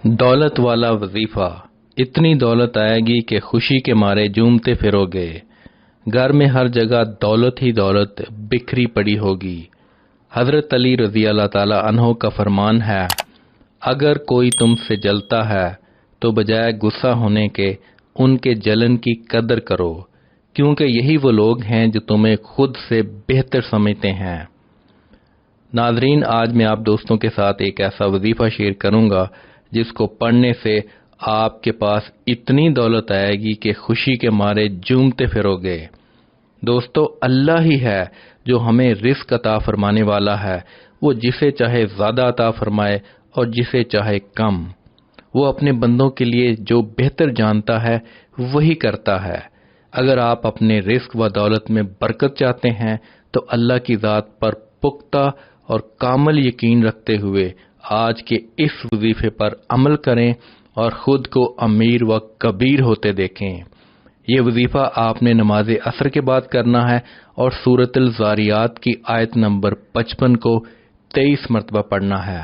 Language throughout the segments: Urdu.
دولت والا وظیفہ۔ اتنی دولت آئے گی کہ خوشی کے مارے جھومتے پھرو گے۔ گھر میں ہر جگہ دولت ہی دولت بکھری پڑی ہوگی۔ حضرت علی رضی اللہ تعالی عنہ کا فرمان ہے، اگر کوئی تم سے جلتا ہے تو بجائے غصہ ہونے کے ان کے جلن کی قدر کرو، کیونکہ یہی وہ لوگ ہیں جو تمہیں خود سے بہتر سمجھتے ہیں۔ ناظرین، آج میں آپ دوستوں کے ساتھ ایک ایسا وظیفہ شیئر کروں گا جس کو پڑھنے سے آپ کے پاس اتنی دولت آئے گی کہ خوشی کے مارے جھومتے پھرو گے۔ دوستو، اللہ ہی ہے جو ہمیں رزق عطا فرمانے والا ہے۔ وہ جسے چاہے زیادہ عطا فرمائے اور جسے چاہے کم۔ وہ اپنے بندوں کے لیے جو بہتر جانتا ہے وہی کرتا ہے۔ اگر آپ اپنے رزق و دولت میں برکت چاہتے ہیں تو اللہ کی ذات پر پختہ اور کامل یقین رکھتے ہوئے آج کے اس وظیفے پر عمل کریں اور خود کو امیر و کبیر ہوتے دیکھیں۔ یہ وظیفہ آپ نے نماز عصر کے بعد کرنا ہے اور سورۃ الذاریات کی آیت نمبر 55 کو 23 مرتبہ پڑھنا ہے۔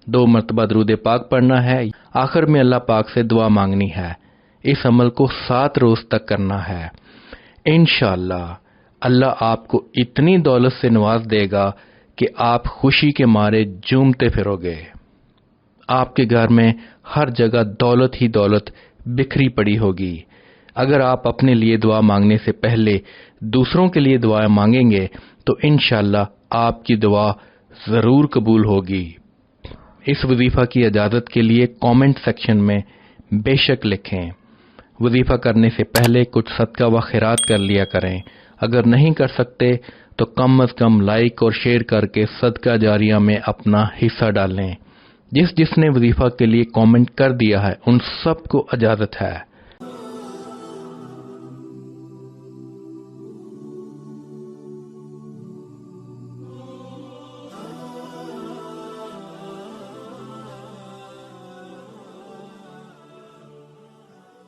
2 مرتبہ درود پاک پڑھنا ہے۔ آخر میں اللہ پاک سے دعا مانگنی ہے۔ اس عمل کو 7 روز تک کرنا ہے۔ انشاءاللہ اللہ آپ کو اتنی دولت سے نواز دے گا کہ آپ خوشی کے مارے جھومتے پھرو گے۔ آپ کے گھر میں ہر جگہ دولت ہی دولت بکھری پڑی ہوگی۔ اگر آپ اپنے لیے دعا مانگنے سے پہلے دوسروں کے لیے دعا مانگیں گے تو انشاءاللہ آپ کی دعا ضرور قبول ہوگی۔ اس وظیفہ کی اجازت کے لیے کامنٹ سیکشن میں بے شک لکھیں۔ وظیفہ کرنے سے پہلے کچھ صدقہ و خیرات کر لیا کریں۔ اگر نہیں کر سکتے تو کم از کم لائک اور شیئر کر کے صدقہ جاریہ میں اپنا حصہ ڈالیں۔ جس نے وظیفہ کے لیے کامنٹ کر دیا ہے ان سب کو اجازت ہے۔